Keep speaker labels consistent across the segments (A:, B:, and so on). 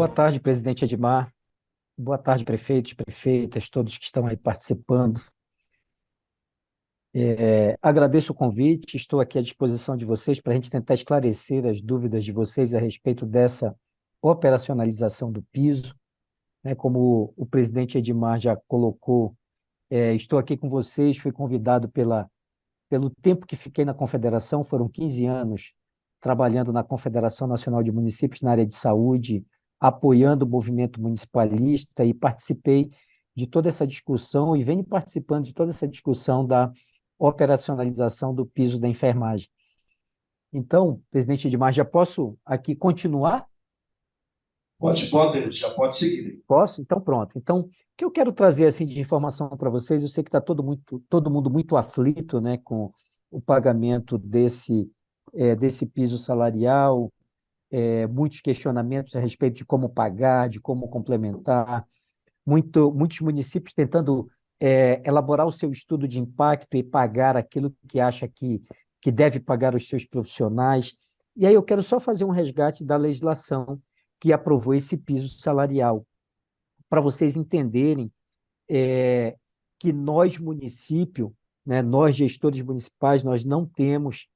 A: Boa tarde, presidente Edmar. Boa tarde, prefeitos, prefeitas, todos que estão aí participando. Agradeço o convite, estou aqui à disposição de vocês para a gente tentar esclarecer as dúvidas de vocês a respeito dessa operacionalização do piso, né? Como o presidente Edmar já colocou, estou aqui com vocês, fui convidado pelo tempo que fiquei na Confederação, foram 15 anos trabalhando na Confederação Nacional de Municípios na área de saúde, apoiando o movimento municipalista e participei de toda essa discussão e venho participando de toda essa discussão da operacionalização do piso da enfermagem. Então, presidente Edmar, já posso aqui continuar?
B: Pode, já pode seguir.
A: Posso? Então, pronto. Então, o que eu quero trazer assim de informação para vocês, eu sei que está todo mundo muito aflito, né, com o pagamento desse piso salarial, muitos questionamentos a respeito de como pagar, de como complementar, muitos municípios tentando elaborar o seu estudo de impacto e pagar aquilo que acha que deve pagar os seus profissionais. E aí eu quero só fazer um resgate da legislação que aprovou esse piso salarial para vocês entenderem é, que nós, município, né, nós, gestores municipais, nós não temos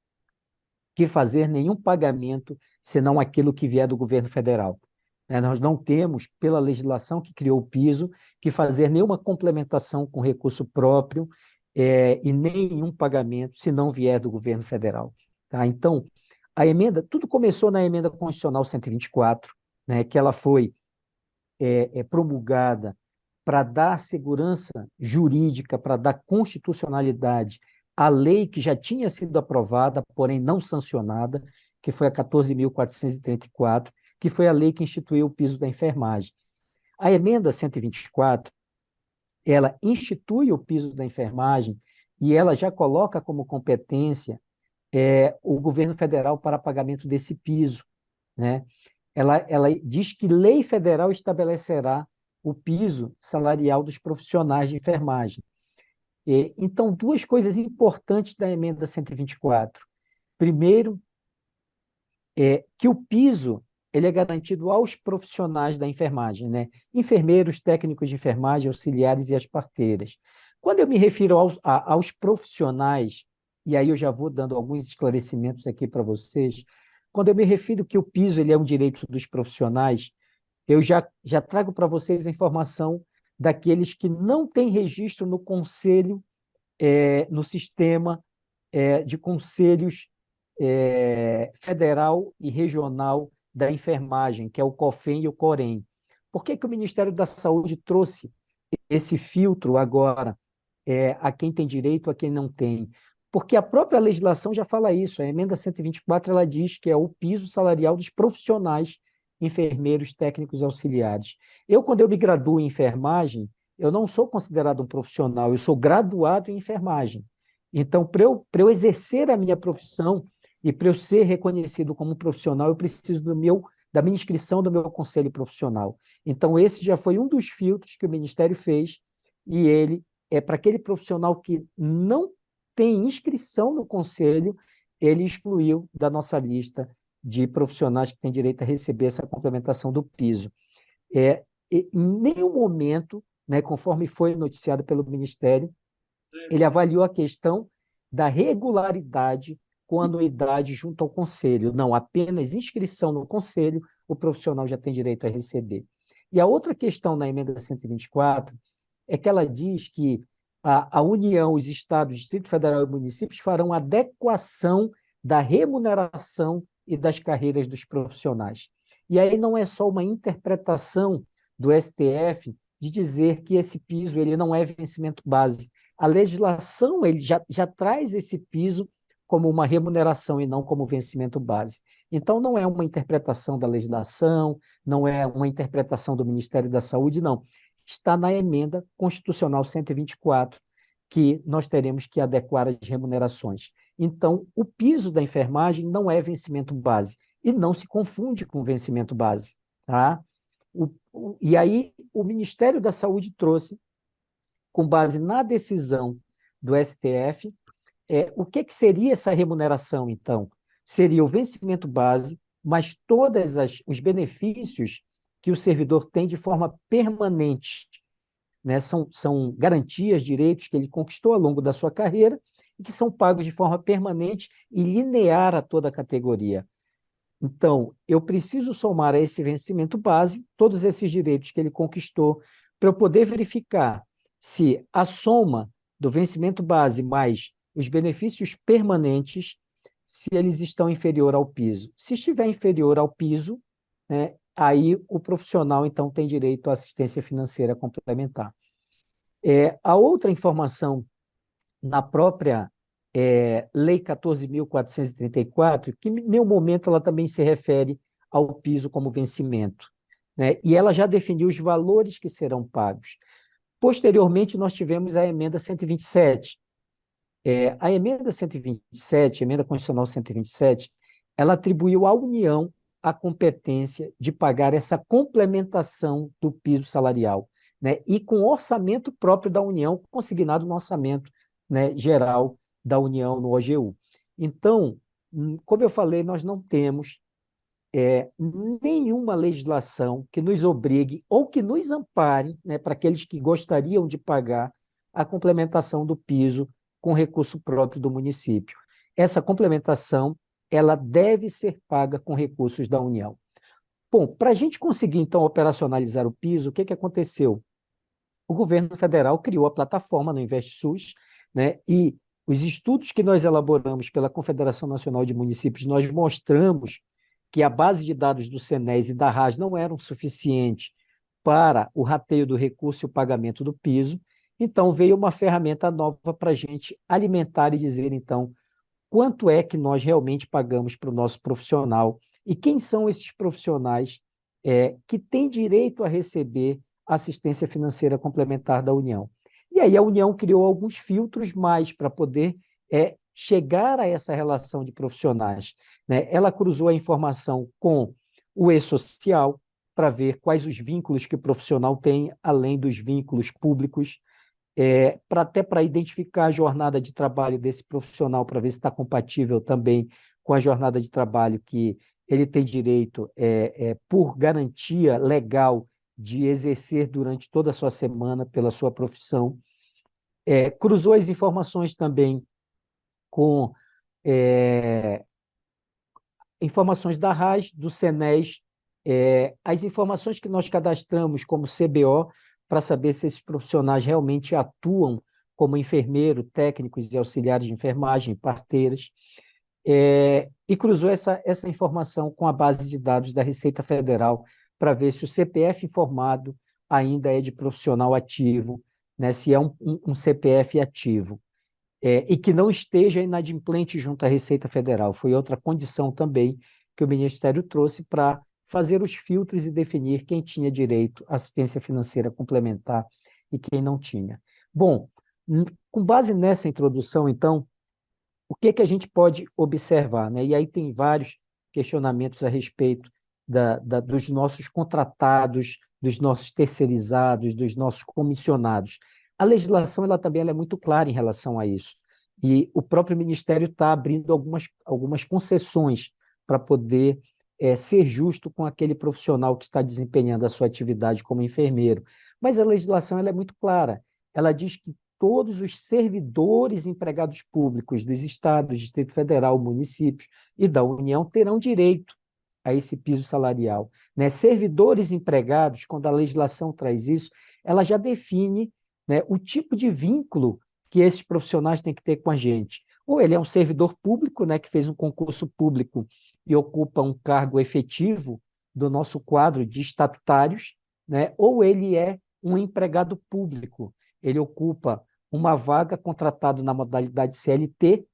A: que fazer nenhum pagamento senão aquilo que vier do governo federal. Né? Nós não temos, pela legislação que criou o piso, que fazer nenhuma complementação com recurso próprio e nenhum pagamento se não vier do governo federal. Tá? Então, a emenda, tudo começou na emenda constitucional 124, né, que ela foi promulgada para dar segurança jurídica, para dar constitucionalidade à lei que já tinha sido aprovada, porém não sancionada, que foi a 14.434, que foi a lei que instituiu o piso da enfermagem. A emenda 124, ela institui o piso da enfermagem e ela já coloca como competência o governo federal para pagamento desse piso, né? Ela diz que lei federal estabelecerá o piso salarial dos profissionais de enfermagem. Então, duas coisas importantes da emenda 124. Primeiro, que o piso ele é garantido aos profissionais da enfermagem, né? Enfermeiros, técnicos de enfermagem, auxiliares e as parteiras. Quando eu me refiro aos profissionais, e aí eu já vou dando alguns esclarecimentos aqui para vocês, quando eu me refiro que o piso ele é um direito dos profissionais, eu já trago para vocês a informação daqueles que não têm registro no conselho, no sistema de conselhos federal e regional da enfermagem, que é o COFEN e o COREN. Por que o Ministério da Saúde trouxe esse filtro agora a quem tem direito, a quem não tem? Porque a própria legislação já fala isso, a emenda 124 ela diz que é o piso salarial dos profissionais, enfermeiros, técnicos, auxiliares. Quando eu me graduo em enfermagem, eu não sou considerado um profissional, eu sou graduado em enfermagem. Então, para eu exercer a minha profissão e para eu ser reconhecido como um profissional, eu preciso da minha inscrição do meu conselho profissional. Então, esse já foi um dos filtros que o Ministério fez, e ele é para aquele profissional que não tem inscrição no conselho, ele excluiu da nossa lista de profissionais que têm direito a receber essa complementação do piso. Em nenhum momento, né, conforme foi noticiado pelo Ministério, ele avaliou a questão da regularidade com a anuidade junto ao conselho. Não, apenas inscrição no conselho, o profissional já tem direito a receber. E a outra questão na emenda 124 é que ela diz que a União, os estados, Distrito Federal e municípios farão adequação da remuneração e das carreiras dos profissionais. E aí não é só uma interpretação do STF de dizer que esse piso ele não é vencimento base. A legislação ele já traz esse piso como uma remuneração e não como vencimento base. Então, não é uma interpretação da legislação, não é uma interpretação do Ministério da Saúde, não. Está na emenda constitucional 124, que nós teremos que adequar as remunerações. Então, o piso da enfermagem não é vencimento base e não se confunde com vencimento base. Tá? E aí, o Ministério da Saúde trouxe, com base na decisão do STF, o que seria essa remuneração, então? Seria o vencimento base, mas todos os benefícios que o servidor tem de forma permanente, né? São garantias, direitos que ele conquistou ao longo da sua carreira e que são pagos de forma permanente e linear a toda a categoria. Então, eu preciso somar a esse vencimento base todos esses direitos que ele conquistou para eu poder verificar se a soma do vencimento base mais os benefícios permanentes, se eles estão inferior ao piso. Se estiver inferior ao piso, né, aí o profissional, então, tem direito à assistência financeira complementar. A outra informação na própria Lei 14.434, que, em nenhum momento, ela também se refere ao piso como vencimento, né? E ela já definiu os valores que serão pagos. Posteriormente, nós tivemos a emenda 127. A emenda 127, a emenda constitucional 127, ela atribuiu à União a competência de pagar essa complementação do piso salarial, né? E com orçamento próprio da União, consignado no orçamento, né, geral da União, no OGU. Então, como eu falei, nós não temos nenhuma legislação que nos obrigue ou que nos ampare, né, para aqueles que gostariam de pagar a complementação do piso com recurso próprio do município. Essa complementação, ela deve ser paga com recursos da União. Bom, para a gente conseguir, então, operacionalizar o piso, o que aconteceu? O governo federal criou a plataforma no InvestSUS, né, e os estudos que nós elaboramos pela Confederação Nacional de Municípios, nós mostramos que a base de dados do Senes e da RAS não eram suficientes para o rateio do recurso e o pagamento do piso. Então, veio uma ferramenta nova para a gente alimentar e dizer, então, quanto é que nós realmente pagamos para o nosso profissional e quem são esses profissionais que têm direito a receber assistência financeira complementar da União. E aí a União criou alguns filtros mais para poder chegar a essa relação de profissionais, né? Ela cruzou a informação com o e-social para ver quais os vínculos que o profissional tem, além dos vínculos públicos, até para identificar a jornada de trabalho desse profissional, para ver se está compatível também com a jornada de trabalho que ele tem direito, por garantia legal, de exercer durante toda a sua semana pela sua profissão. Cruzou as informações também com informações da RAS, do Senes, as informações que nós cadastramos como CBO, para saber se esses profissionais realmente atuam como enfermeiro, técnicos e auxiliares de enfermagem, parteiras, e cruzou essa informação com a base de dados da Receita Federal para ver se o CPF informado ainda é de profissional ativo, né, se é um CPF ativo, e que não esteja inadimplente junto à Receita Federal. Foi outra condição também que o Ministério trouxe para fazer os filtros e definir quem tinha direito à assistência financeira complementar e quem não tinha. Bom, com base nessa introdução, então, o que a gente pode observar, né? E aí tem vários questionamentos a respeito dos nossos contratados, dos nossos terceirizados, dos nossos comissionados. A legislação ela também ela é muito clara em relação a isso. E o próprio Ministério está abrindo algumas concessões para poder ser justo com aquele profissional que está desempenhando a sua atividade como enfermeiro. Mas a legislação ela é muito clara. Ela diz que todos os servidores empregados públicos dos estados, Distrito Federal, municípios e da União terão direito a esse piso salarial, né? Servidores empregados, quando a legislação traz isso, ela já define, né, o tipo de vínculo que esses profissionais têm que ter com a gente. Ou ele é um servidor público, né, que fez um concurso público e ocupa um cargo efetivo do nosso quadro de estatutários, né, ou ele é um empregado público, ele ocupa uma vaga contratada na modalidade CLT,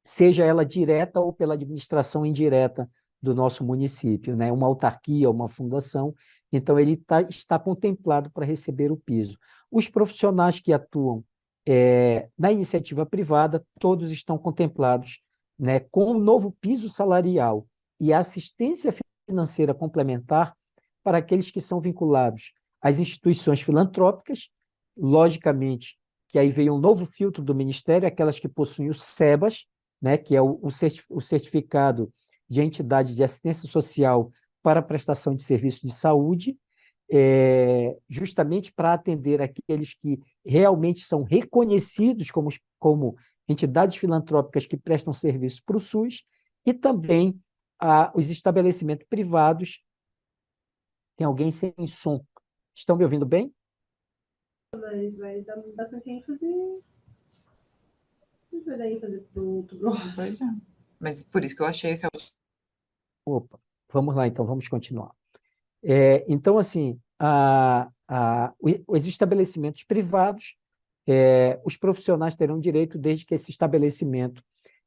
A: seja ela direta ou pela administração indireta do nosso município, né? Uma autarquia, uma fundação, então ele está contemplado para receber o piso. Os profissionais que atuam na iniciativa privada, todos estão contemplados, né, com o novo piso salarial e assistência financeira complementar para aqueles que são vinculados às instituições filantrópicas, logicamente, que aí veio um novo filtro do Ministério, aquelas que possuem o SEBAS, né, que é o certificado de entidade de assistência social para a prestação de serviço de saúde, justamente para atender aqueles que realmente são reconhecidos como entidades filantrópicas que prestam serviço para o SUS, e também os estabelecimentos privados. Tem alguém sem som? Estão me ouvindo bem?
C: Mas vai dar bastante ênfase. Isso vai dar ênfase pro grosso.
D: Pois é. Mas por isso que eu achei que...
A: Opa, vamos lá, então, vamos continuar. Então, assim, os estabelecimentos privados, os profissionais terão direito desde que esse estabelecimento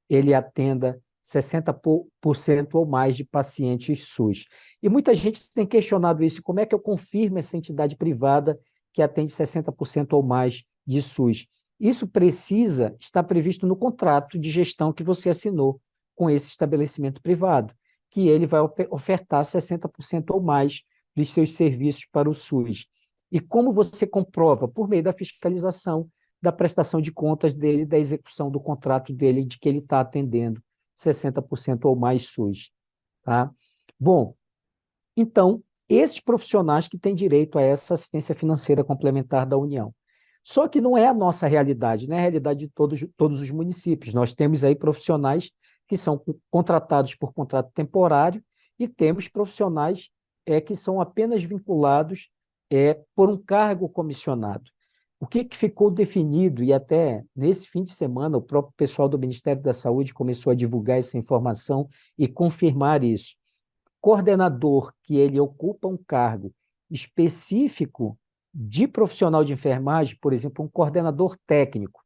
A: ele atenda 60% ou mais de pacientes SUS. E muita gente tem questionado isso, como é que eu confirmo essa entidade privada que atende 60% ou mais de SUS? Isso precisa estar previsto no contrato de gestão que você assinou com esse estabelecimento privado, que ele vai ofertar 60% ou mais dos seus serviços para o SUS. E como você comprova? Por meio da fiscalização, da prestação de contas dele, da execução do contrato dele, de que ele está atendendo 60% ou mais SUS. Tá? Bom, então, esses profissionais que têm direito a essa assistência financeira complementar da União. Só que não é a nossa realidade, não é a realidade de todos os municípios. Nós temos aí profissionais que são contratados por contrato temporário e temos profissionais que são apenas vinculados por um cargo comissionado. O que ficou definido, e até nesse fim de semana o próprio pessoal do Ministério da Saúde começou a divulgar essa informação e confirmar isso. Coordenador que ele ocupa um cargo específico de profissional de enfermagem, por exemplo, um coordenador técnico,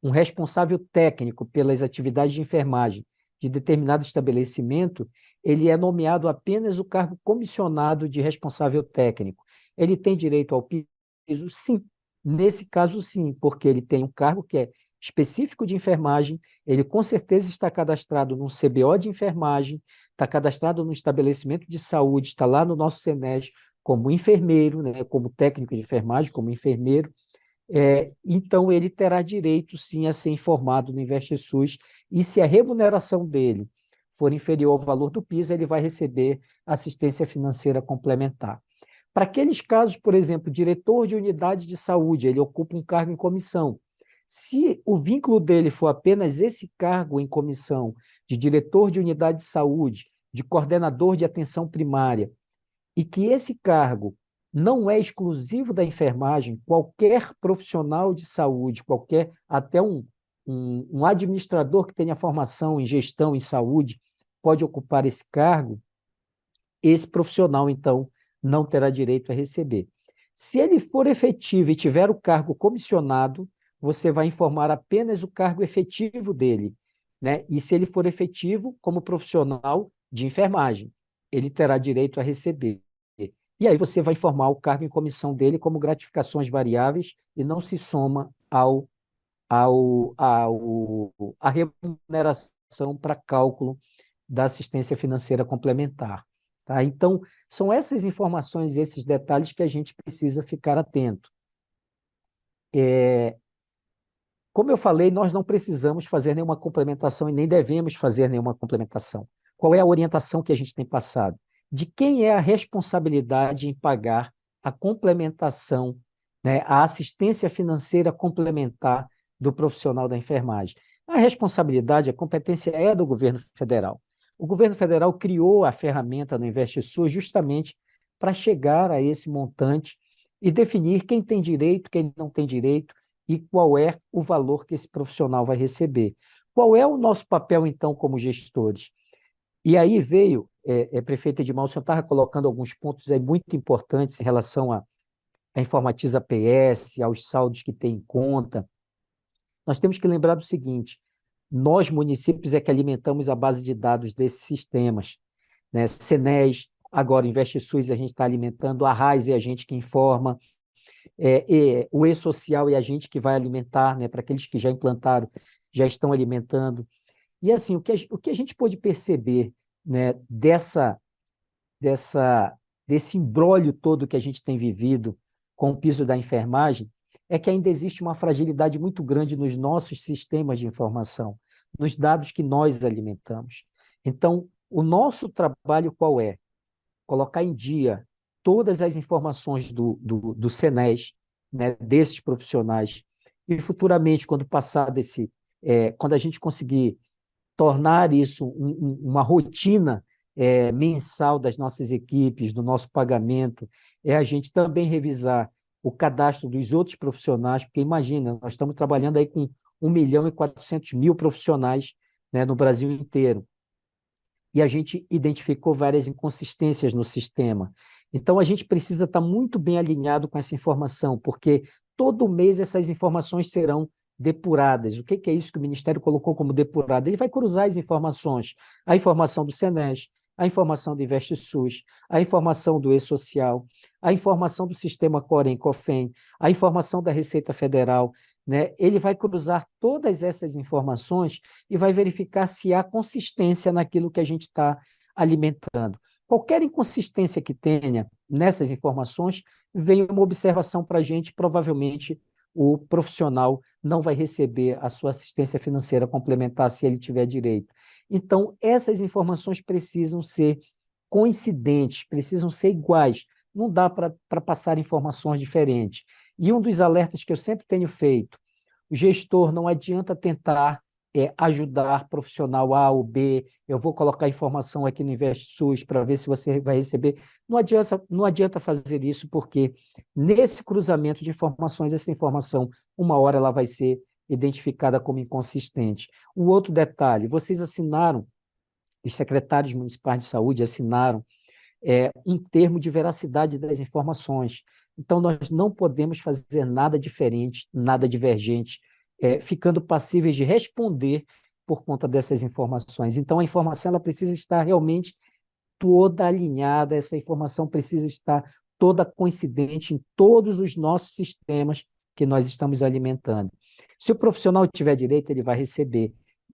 A: um responsável técnico pelas atividades de enfermagem de determinado estabelecimento, ele é nomeado apenas o cargo comissionado de responsável técnico. Ele tem direito ao piso? Sim. Nesse caso, sim, porque ele tem um cargo que é específico de enfermagem, ele com certeza está cadastrado num CBO de enfermagem, está cadastrado num estabelecimento de saúde, está lá no nosso SENES como enfermeiro, né, como técnico de enfermagem, como enfermeiro. Então, ele terá direito, sim, a ser informado no InvesteSUS, e se a remuneração dele for inferior ao valor do piso, ele vai receber assistência financeira complementar. Para aqueles casos, por exemplo, diretor de unidade de saúde, ele ocupa um cargo em comissão. Se o vínculo dele for apenas esse cargo em comissão, de diretor de unidade de saúde, de coordenador de atenção primária, e que esse cargo não é exclusivo da enfermagem, qualquer profissional de saúde, até um administrador que tenha formação em gestão em saúde, pode ocupar esse cargo, esse profissional, então, não terá direito a receber. Se ele for efetivo e tiver o cargo comissionado, você vai informar apenas o cargo efetivo dele, né? E se ele for efetivo como profissional de enfermagem, ele terá direito a receber. E aí você vai informar o cargo em comissão dele como gratificações variáveis e não se soma à remuneração para cálculo da assistência financeira complementar. Tá? Então, são essas informações, esses detalhes que a gente precisa ficar atento. Como eu falei, nós não precisamos fazer nenhuma complementação e nem devemos fazer nenhuma complementação. Qual é a orientação que a gente tem passado? De quem é a responsabilidade em pagar a complementação, né, a assistência financeira complementar do profissional da enfermagem? A responsabilidade, a competência é do governo federal. O governo federal criou a ferramenta no InvesteSUS justamente para chegar a esse montante e definir quem tem direito, quem não tem direito e qual é o valor que esse profissional vai receber. Qual é o nosso papel, então, como gestores? E aí veio, prefeito Edmar, o senhor estava colocando alguns pontos aí muito importantes em relação à Informatiza PS, aos saldos que tem em conta. Nós temos que lembrar do seguinte: nós, municípios, é que alimentamos a base de dados desses sistemas, né? SENES, agora InvesteSUS, a gente está alimentando, a RAIS é a gente que informa, o E-Social é a gente que vai alimentar, né? Para aqueles que já implantaram, já estão alimentando. E assim, o que a gente pôde perceber, né, desse imbróglio todo que a gente tem vivido com o piso da enfermagem, é que ainda existe uma fragilidade muito grande nos nossos sistemas de informação, nos dados que nós alimentamos. Então, o nosso trabalho qual é? colocar em dia todas as informações do SENES, né, desses profissionais, e futuramente, quando a gente conseguir tornar isso uma rotina mensal das nossas equipes, do nosso pagamento, é a gente também revisar o cadastro dos outros profissionais, porque imagina, nós estamos trabalhando aí com 1.400.000 profissionais, né, no Brasil inteiro, e a gente identificou várias inconsistências no sistema. Então, a gente precisa estar muito bem alinhado com essa informação, porque todo mês essas informações serão depuradas. O que é isso que o Ministério colocou como depurado? Ele vai cruzar as informações, a informação do SENES, a informação do InvestSUS, a informação do E-Social, a informação do sistema Corem-Cofem, a informação da Receita Federal, né? Ele vai cruzar todas essas informações e vai verificar se há consistência naquilo que a gente está alimentando. Qualquer inconsistência que tenha nessas informações, vem uma observação para a gente, provavelmente o profissional não vai receber a sua assistência financeira complementar se ele tiver direito. Então, essas informações precisam ser coincidentes, precisam ser iguais. Não dá para passar informações diferentes. E um dos alertas que eu sempre tenho feito, o gestor não adianta tentar ajudar profissional A ou B, eu vou colocar informação aqui no InvestSUS para ver se você vai receber. Não adianta fazer isso, porque nesse cruzamento de informações, essa informação, uma hora ela vai ser identificada como inconsistente. Um outro detalhe, vocês assinaram, os secretários municipais de saúde assinaram um termo de veracidade das informações. Então, nós não podemos fazer nada diferente, nada divergente, ficando passíveis de responder por conta dessas informações. Então, a informação ela precisa estar realmente toda alinhada, essa informação precisa estar toda coincidente em todos os nossos sistemas que nós estamos alimentando. Se o profissional tiver direito, ele vai receber.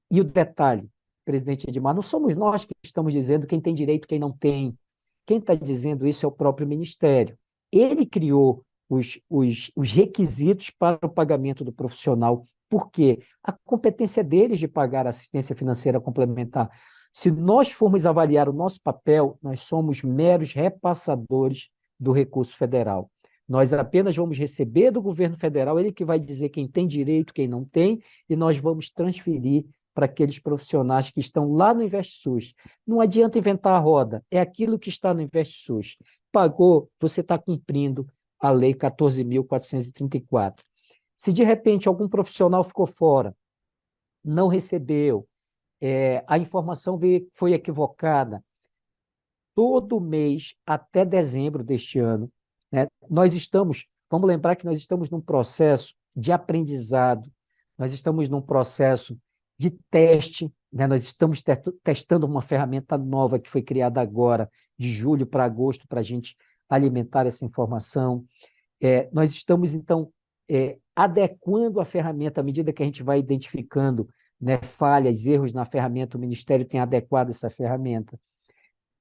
A: E o detalhe, presidente Edmar, não somos nós que estamos dizendo quem tem direito, quem não tem. Quem está dizendo isso é o próprio Ministério. Ele criou os requisitos para o pagamento do profissional, porque a competência deles de pagar assistência financeira complementar. Se nós formos avaliar o nosso papel, nós somos meros repassadores do recurso federal. Nós apenas vamos receber do governo federal, ele que vai dizer quem tem direito, quem não tem, e nós vamos transferir para aqueles profissionais que estão lá no InvestSUS. Não adianta inventar a roda, é aquilo que está no InvestSUS. Pagou, você está cumprindo a Lei 14.434. Se de repente algum profissional ficou fora, não recebeu, a informação foi equivocada, todo mês até dezembro deste ano, né, vamos lembrar que nós estamos num processo de aprendizado, nós estamos num processo de teste, né, nós estamos testando uma ferramenta nova que foi criada agora, de julho para agosto, para a gente alimentar essa informação. Nós estamos, então, adequando a ferramenta à medida que a gente vai identificando, né, falhas, erros na ferramenta, o Ministério tem adequado essa ferramenta.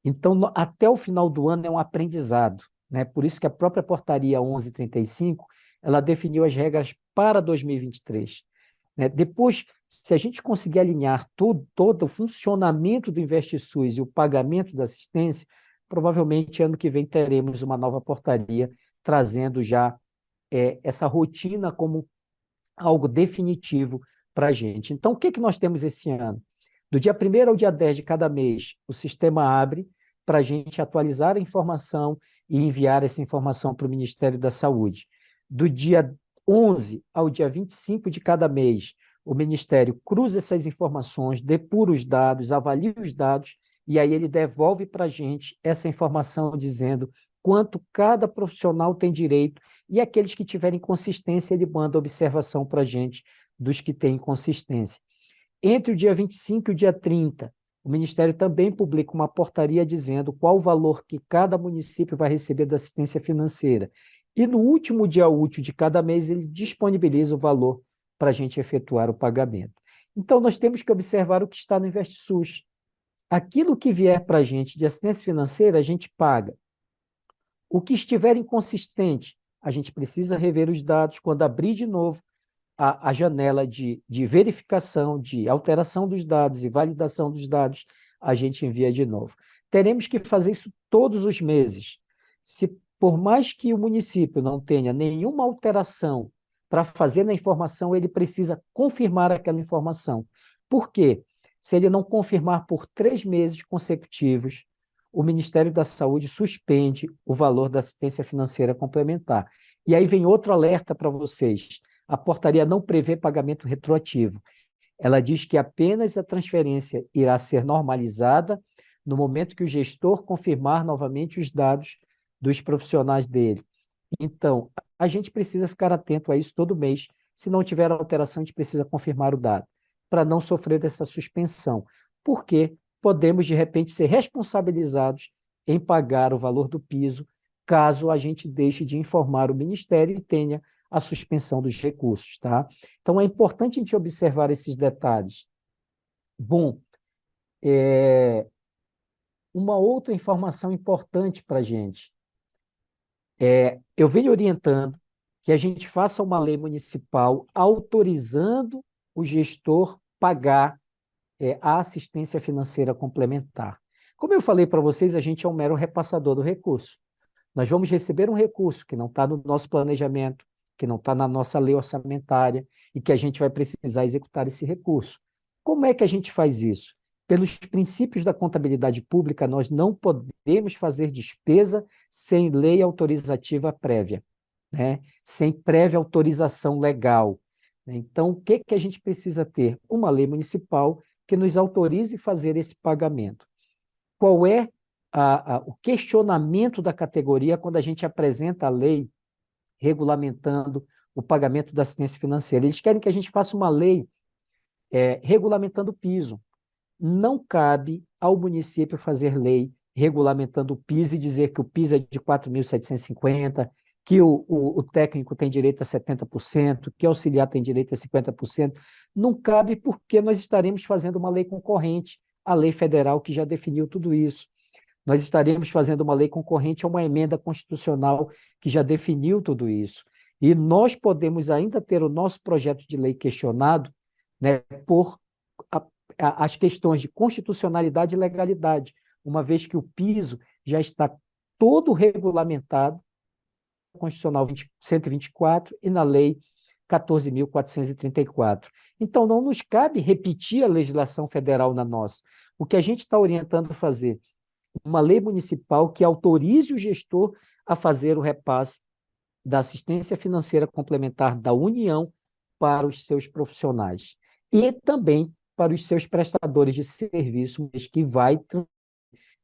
A: Então, até o final do ano é um aprendizado, né? Por isso que a própria portaria 1135, ela definiu as regras para 2023. Né? Depois, se a gente conseguir alinhar todo o funcionamento do InvestSUS e o pagamento da assistência, provavelmente ano que vem teremos uma nova portaria trazendo já essa rotina como algo definitivo para a gente. Então, o que nós temos esse ano? Do dia 1º ao dia 10 de cada mês, o sistema abre para a gente atualizar a informação e enviar essa informação para o Ministério da Saúde. Do dia 11 ao dia 25 de cada mês, o Ministério cruza essas informações, depura os dados, avalia os dados, e aí ele devolve para a gente essa informação dizendo quanto cada profissional tem direito, e aqueles que tiverem consistência, ele manda observação para a gente dos que têm consistência. Entre o dia 25 e o dia 30, o Ministério também publica uma portaria dizendo qual o valor que cada município vai receber da assistência financeira. E no último dia útil de cada mês, ele disponibiliza o valor para a gente efetuar o pagamento. Então, nós temos que observar o que está no InvestSUS. Aquilo que vier para a gente de assistência financeira, a gente paga. O que estiver inconsistente, a gente precisa rever os dados. Quando abrir de novo a janela de verificação, de alteração dos dados e validação dos dados, a gente envia de novo. teremos que fazer isso todos os meses. Se por mais que o município não tenha nenhuma alteração para fazer na informação, ele precisa confirmar aquela informação. Por quê? Se ele não confirmar por 3 meses consecutivos, o Ministério da Saúde suspende o valor da assistência financeira complementar. E aí vem outro alerta para vocês. A portaria não prevê pagamento retroativo. Ela diz que apenas a transferência irá ser normalizada no momento que o gestor confirmar novamente os dados dos profissionais dele. Então, a gente precisa ficar atento a isso todo mês. Se não tiver alteração, a gente precisa confirmar o dado, para não sofrer dessa suspensão. Porque podemos, de repente, ser responsabilizados em pagar o valor do piso, caso a gente deixe de informar o Ministério e tenha a suspensão dos recursos, tá? Então, é importante a gente observar esses detalhes. Bom, uma outra informação importante para a gente. Eu venho orientando que a gente faça uma lei municipal autorizando o gestor pagar a assistência financeira complementar. Como eu falei para vocês, a gente é um mero repassador do recurso. Nós vamos receber um recurso que não está no nosso planejamento, que não está na nossa lei orçamentária e que a gente vai precisar executar esse recurso. Como é que a gente faz isso? Pelos princípios da contabilidade pública, nós não podemos fazer despesa sem lei autorizativa prévia, né? Sem prévia autorização legal. Então, o que a gente precisa ter? Uma lei municipal que nos autorize a fazer esse pagamento. Qual é o questionamento da categoria quando a gente apresenta a lei regulamentando o pagamento da assistência financeira? Eles querem que a gente faça uma lei regulamentando o piso. Não cabe ao município fazer lei regulamentando o piso e dizer que o piso é de 4.750, que o técnico tem direito a 70%, que o auxiliar tem direito a 50%. Não cabe porque nós estaremos fazendo uma lei concorrente à lei federal que já definiu tudo isso. Nós estaremos fazendo uma lei concorrente a uma emenda constitucional que já definiu tudo isso. E nós podemos ainda ter o nosso projeto de lei questionado, né, por as questões de constitucionalidade e legalidade, uma vez que o piso já está todo regulamentado na Constitucional 124 e na Lei 14.434. Então, não nos cabe repetir a legislação federal na nossa. O que a gente está orientando a fazer? Uma lei municipal que autorize o gestor a fazer o repasse da assistência financeira complementar da União para os seus profissionais e também para os seus prestadores de serviço, que vai ter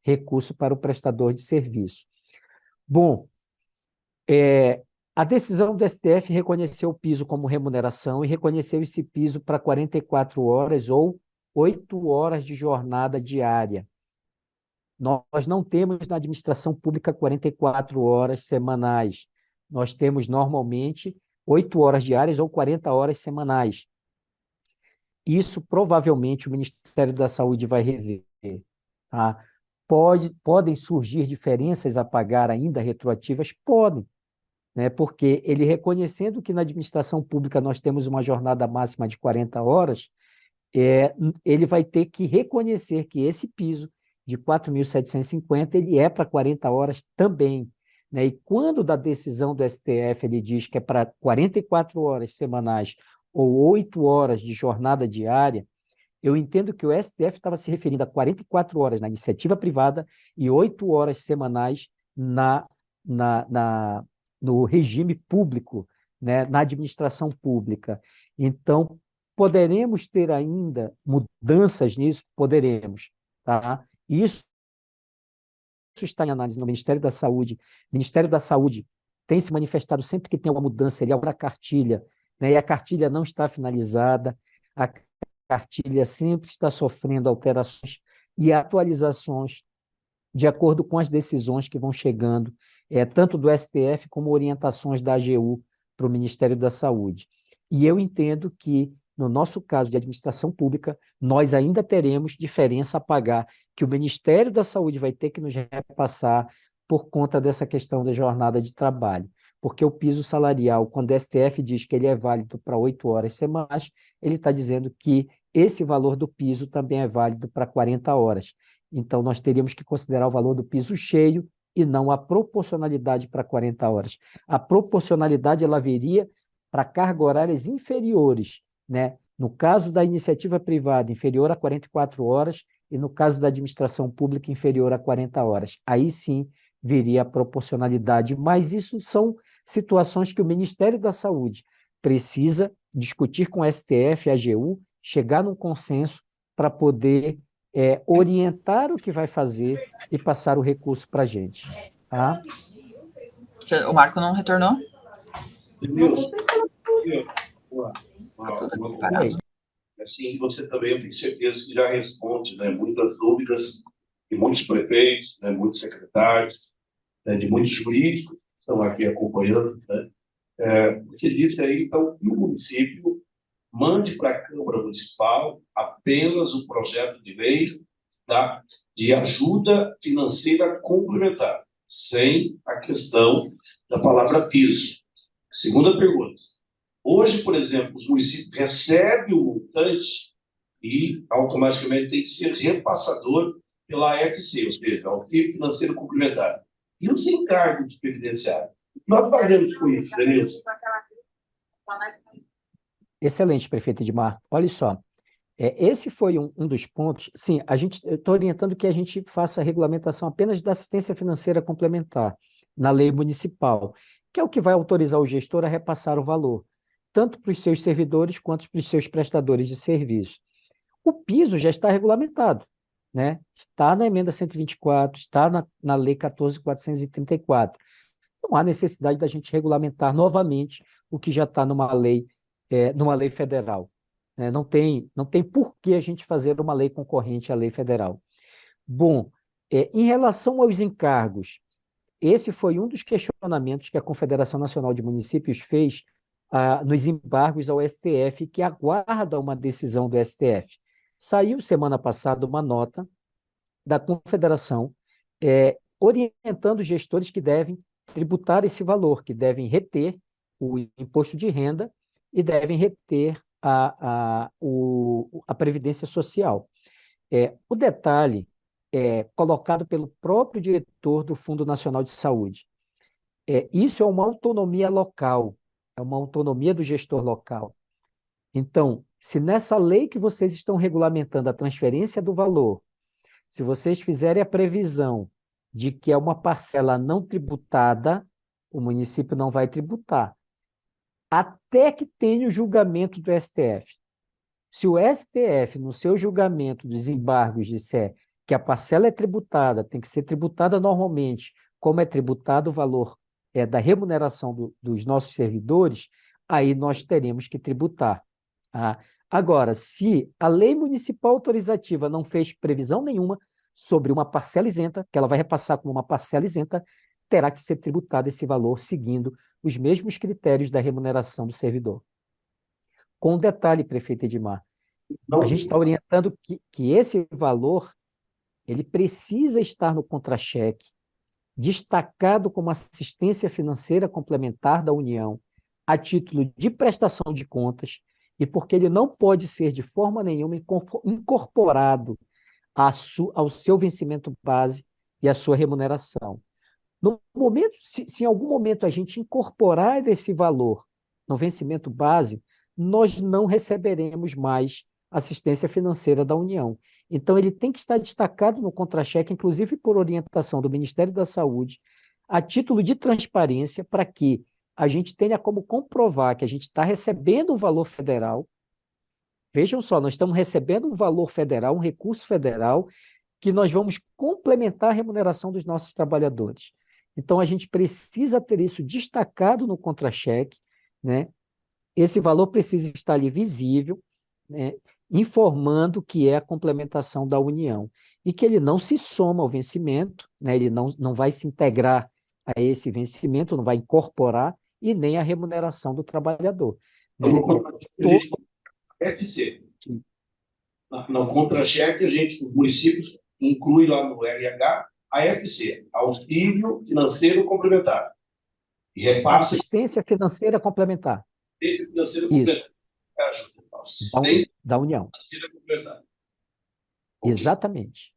A: recurso para o prestador de serviço. Bom, a decisão do STF reconheceu o piso como remuneração e reconheceu esse piso para 44 horas ou 8 horas de jornada diária. Nós não temos na administração pública 44 horas semanais. Nós temos normalmente 8 horas diárias ou 40 horas semanais. Isso provavelmente o Ministério da Saúde vai rever. Tá? Podem surgir diferenças a pagar ainda retroativas? Podem, né? Porque ele reconhecendo que na administração pública nós temos uma jornada máxima de 40 horas, ele vai ter que reconhecer que esse piso de 4.750 ele é para 40 horas também. Né? E quando da decisão do STF ele diz que é para 44 horas semanais ou 8 horas de jornada diária, eu entendo que o STF estava se referindo a 44 horas na iniciativa privada e 8 horas semanais no regime público, né? Na administração pública. Então, poderemos ter ainda mudanças nisso? Poderemos. Tá? Isso está em análise no Ministério da Saúde. O Ministério da Saúde tem se manifestado sempre que tem uma mudança, ele abre a cartilha, né? E a cartilha não está finalizada, a cartilha sempre está sofrendo alterações e atualizações de acordo com as decisões que vão chegando, tanto do STF como orientações da AGU para o Ministério da Saúde. E eu entendo que, no nosso caso de administração pública, nós ainda teremos diferença a pagar, que o Ministério da Saúde vai ter que nos repassar por conta dessa questão da jornada de trabalho. Porque o piso salarial, quando o STF diz que ele é válido para 8 horas semanais, ele está dizendo que esse valor do piso também é válido para 40 horas. Então, nós teríamos que considerar o valor do piso cheio e não a proporcionalidade para 40 horas. A proporcionalidade ela viria para cargas horárias inferiores, né? No caso da iniciativa privada, inferior a 44 horas, e no caso da administração pública, inferior a 40 horas. Aí sim viria a proporcionalidade, mas isso são situações que o Ministério da Saúde precisa discutir com o STF, a AGU, chegar num consenso para poder orientar o que vai fazer e passar o recurso para a gente. Tá?
D: O Marco não retornou?
B: Denilson,
D: Tá tudo aqui
B: uma
D: parado.
B: assim, você também, eu tenho certeza que já responde, né, muitas dúvidas de muitos prefeitos, né, muitos secretários, né, de muitos jurídicos que estão aqui acompanhando, né? Você disse aí, então, que o município mande para a Câmara Municipal apenas o projeto de lei de ajuda financeira complementar, sem a questão da palavra piso. Segunda pergunta. Hoje, por exemplo, os municípios recebem o montante e automaticamente tem que ser repassador pela AFC, ou seja, Auxílio Financeiro Complementar. E os encargos previdenciários? O que nós fazemos com isso, Denilson?
A: Excelente, prefeito Edmar. Olha só, esse foi um dos pontos. Sim, eu estou orientando que a gente faça a regulamentação apenas da assistência financeira complementar na lei municipal, que é o que vai autorizar o gestor a repassar o valor, tanto para os seus servidores quanto para os seus prestadores de serviço. O piso já está regulamentado, né? Está na emenda 124, está na lei 14.434. Não há necessidade da gente regulamentar novamente o que já está numa lei federal, né? Não tem por que a gente fazer uma lei concorrente à lei federal. Bom, em relação aos encargos, esse foi um dos questionamentos que a Confederação Nacional de Municípios fez nos embargos ao STF, que aguarda uma decisão do STF. Saiu semana passada uma nota da Confederação orientando os gestores que devem tributar esse valor, que devem reter o imposto de renda e devem reter a Previdência Social. O detalhe é colocado pelo próprio diretor do Fundo Nacional de Saúde. Isso é uma autonomia local, é uma autonomia do gestor local. Então, se nessa lei que vocês estão regulamentando a transferência do valor, se vocês fizerem a previsão de que é uma parcela não tributada, o município não vai tributar, até que tenha o julgamento do STF. Se o STF, no seu julgamento dos embargos, disser que a parcela é tributada, tem que ser tributada normalmente, como é tributado o valor da remuneração dos nossos servidores, aí nós teremos que tributar. Tá? Agora, se a lei municipal autorizativa não fez previsão nenhuma sobre uma parcela isenta, que ela vai repassar como uma parcela isenta, terá que ser tributado esse valor seguindo os mesmos critérios da remuneração do servidor. Com um detalhe, prefeito Edmar, a gente está orientando que esse valor ele precisa estar no contra-cheque, destacado como assistência financeira complementar da União, a título de prestação de contas, e porque ele não pode ser de forma nenhuma incorporado ao seu vencimento base e à sua remuneração. No momento, se em algum momento a gente incorporar esse valor no vencimento base, nós não receberemos mais assistência financeira da União. Então, ele tem que estar destacado no contra-cheque, inclusive por orientação do Ministério da Saúde, a título de transparência, para que a gente tenha como comprovar que a gente está recebendo um valor federal. Vejam só, nós estamos recebendo um valor federal, um recurso federal, que nós vamos complementar a remuneração dos nossos trabalhadores. Então, a gente precisa ter isso destacado no contra-cheque, né? Esse valor precisa estar ali visível, né? Informando que é a complementação da União e que ele não se soma ao vencimento, né? Ele não vai se integrar a esse vencimento, não vai incorporar e nem a remuneração do trabalhador. Né?
B: FC. No contra-cheque, os municípios incluem lá no RH a FC, Auxílio Financeiro Complementar. E repassa
A: assistência financeira complementar.
B: Assistência Financeira
A: Isso.
B: Complementar.
A: Da União.
B: Financeira Complementar.
A: Okay. Exatamente.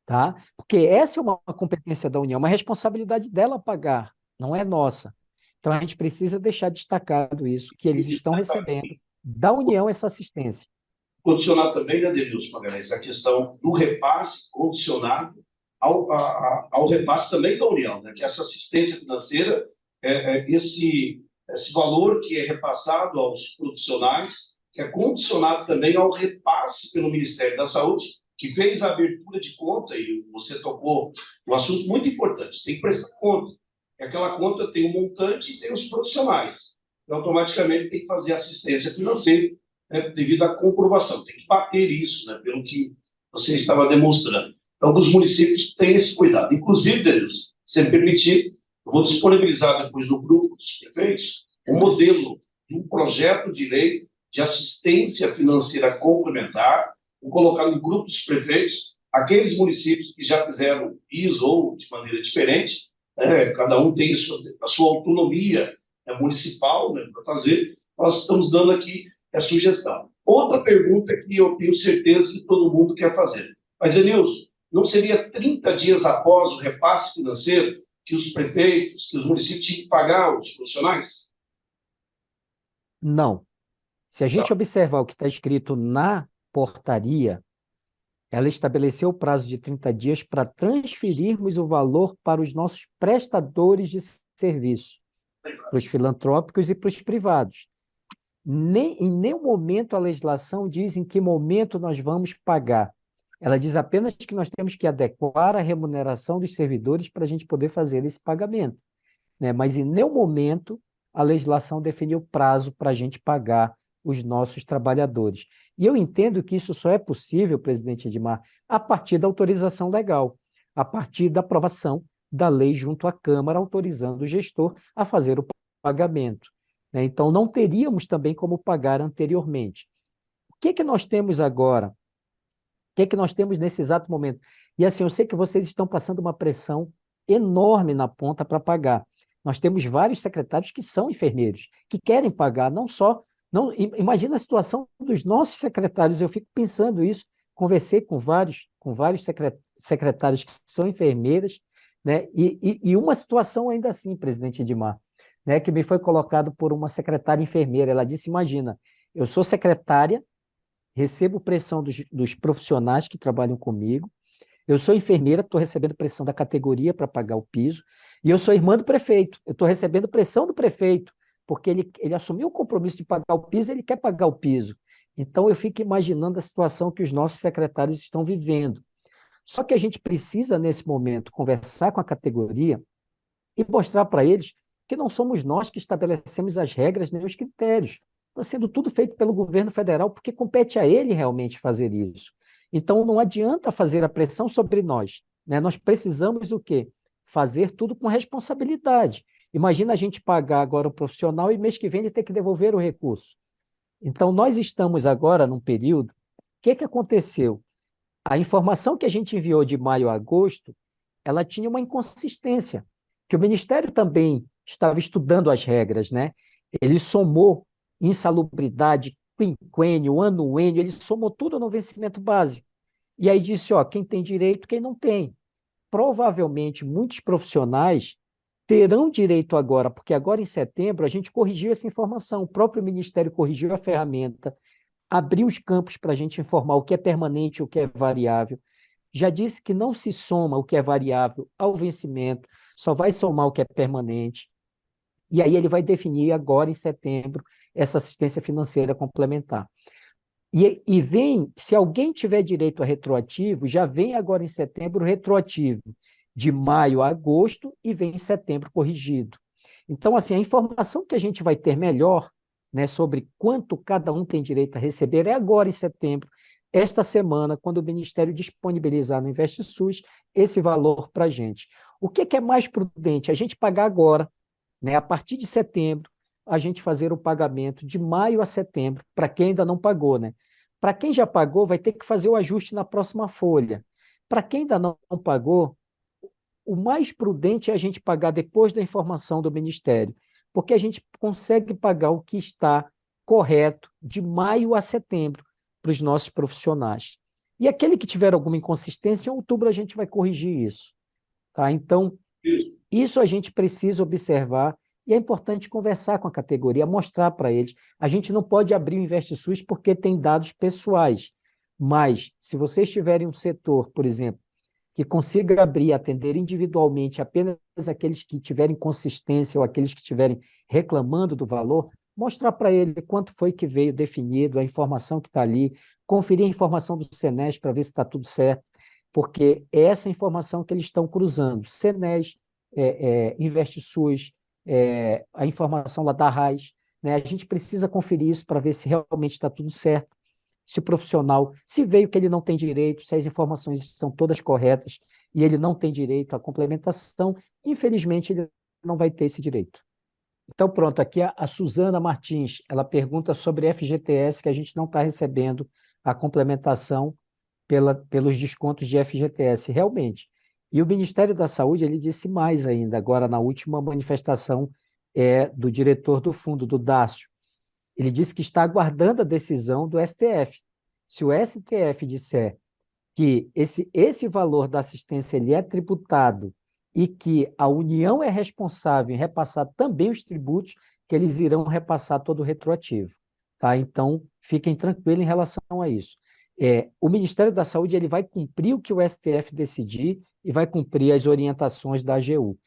A: tá? Porque essa é uma competência da União, uma responsabilidade dela pagar, não é nossa. Então a gente precisa deixar destacado isso, que eles estão recebendo da União essa assistência.
B: Condicionar também, né, Denilson Magalhães, a questão do repasse condicionado ao repasse também da União, né, que essa assistência financeira, esse valor que é repassado aos profissionais, que é condicionado também ao repasse pelo Ministério da Saúde, que fez a abertura de conta, e você tocou um assunto muito importante, tem que prestar conta. E aquela conta tem um montante e tem os profissionais. Então, automaticamente tem que fazer assistência financeira, né, devido à comprovação. Tem que bater isso, né, pelo que você estava demonstrando. Então, os municípios têm esse cuidado. Inclusive, Deus, se me permitir, eu vou disponibilizar depois no grupo dos prefeitos um modelo de um projeto de lei de assistência financeira complementar, vou colocar no grupo dos prefeitos aqueles municípios que já fizeram isso ou de maneira diferente, né, cada um tem a sua autonomia, né, municipal, né, para fazer. Nós estamos dando aqui a sugestão. Outra pergunta que eu tenho certeza que todo mundo quer fazer. Mas, Enilson, não seria 30 dias após o repasse financeiro que os prefeitos, que os municípios tinham que pagar os profissionais?
A: Não. Se a
B: Não.
A: gente observar o que está escrito na portaria, ela estabeleceu o prazo de 30 dias para transferirmos o valor para os nossos prestadores de serviço, para os filantrópicos e para os privados. Em nenhum momento a legislação diz em que momento nós vamos pagar. Ela diz apenas que nós temos que adequar a remuneração dos servidores para a gente poder fazer esse pagamento, né? Mas em nenhum momento a legislação definiu prazo para a gente pagar os nossos trabalhadores. E eu entendo que isso só é possível, presidente Edmar, a partir da autorização legal, a partir da aprovação da lei junto à Câmara, autorizando o gestor a fazer o pagamento, né? Então, não teríamos também como pagar anteriormente. O que que nós temos agora? O que que nós temos nesse exato momento? E assim, eu sei que vocês estão passando uma pressão enorme na ponta para pagar. Nós temos vários secretários que são enfermeiros, que querem pagar, não só. Não, imagina a situação dos nossos secretários, eu fico pensando isso, conversei com vários secretários que são enfermeiras, né? E uma situação ainda assim, presidente Edmar, né, que me foi colocado por uma secretária enfermeira. Ela disse: imagina, eu sou secretária, recebo pressão dos profissionais que trabalham comigo, eu sou enfermeira, estou recebendo pressão da categoria para pagar o piso, e eu sou irmã do prefeito, eu estou recebendo pressão do prefeito, porque ele assumiu o compromisso de pagar o piso, ele quer pagar o piso. Então, eu fico imaginando a situação que os nossos secretários estão vivendo. Só que a gente precisa, nesse momento, conversar com a categoria e mostrar para eles que não somos nós que estabelecemos as regras nem os critérios. Está sendo tudo feito pelo governo federal, porque compete a ele realmente fazer isso. Então, não adianta fazer a pressão sobre nós, né? Nós precisamos o quê? Fazer tudo com responsabilidade. Imagina a gente pagar agora o profissional e mês que vem ele ter que devolver o recurso. Então, nós estamos agora num período. O que que aconteceu? A informação que a gente enviou de maio a agosto, ela tinha uma inconsistência, que o Ministério também estava estudando as regras, né? Ele somou insalubridade, quinquênio, anuênio, ele somou tudo no vencimento básico. E aí disse, ó, quem tem direito, quem não tem. Provavelmente muitos profissionais terão direito agora, porque agora em setembro a gente corrigiu essa informação, o próprio Ministério corrigiu a ferramenta, abriu os campos para a gente informar o que é permanente e o que é variável. Já disse que não se soma o que é variável ao vencimento, só vai somar o que é permanente. E aí ele vai definir agora, em setembro, essa assistência financeira complementar. E vem, se alguém tiver direito a retroativo, já vem agora em setembro retroativo, de maio a agosto, e vem em setembro corrigido. Então, assim, a informação que a gente vai ter melhor, né, sobre quanto cada um tem direito a receber é agora em setembro, esta semana, quando o Ministério disponibilizar no InvestSUS esse valor para a gente. O que é mais prudente? A gente pagar agora, né, a partir de setembro, a gente fazer o pagamento de maio a setembro, para quem ainda não pagou, né? Para quem já pagou, vai ter que fazer o ajuste na próxima folha. Para quem ainda não pagou, o mais prudente é a gente pagar depois da informação do Ministério, porque a gente consegue pagar o que está correto de maio a setembro para os nossos profissionais. E aquele que tiver alguma inconsistência, em outubro a gente vai corrigir isso. Tá? Então,
B: Isso.
A: isso a gente precisa observar e é importante conversar com a categoria, mostrar para eles. A gente não pode abrir o InvestSUS porque tem dados pessoais, mas se vocês tiverem um setor, por exemplo, que consiga abrir e atender individualmente apenas aqueles que tiverem consistência ou aqueles que estiverem reclamando do valor, mostrar para ele quanto foi que veio definido, a informação que está ali, conferir a informação do Senes para ver se está tudo certo, porque é essa informação que eles estão cruzando. Senes, InvestSUS, a informação lá da RAIS, né? A gente precisa conferir isso para ver se realmente está tudo certo, se o profissional, se veio que ele não tem direito, se as informações estão todas corretas e ele não tem direito à complementação, infelizmente ele não vai ter esse direito. Então, pronto, aqui a Suzana Martins, ela pergunta sobre FGTS, que a gente não está recebendo a complementação pelos descontos de FGTS, realmente. E o Ministério da Saúde, ele disse mais ainda, agora na última manifestação do diretor do fundo, do Dácio, ele disse que está aguardando a decisão do STF. Se o STF disser que esse valor da assistência ele é tributado e que a União é responsável em repassar também os tributos, que eles irão repassar todo o retroativo. Tá? Então, fiquem tranquilos em relação a isso. O Ministério da Saúde ele vai cumprir o que o STF decidir e vai cumprir as orientações da AGU.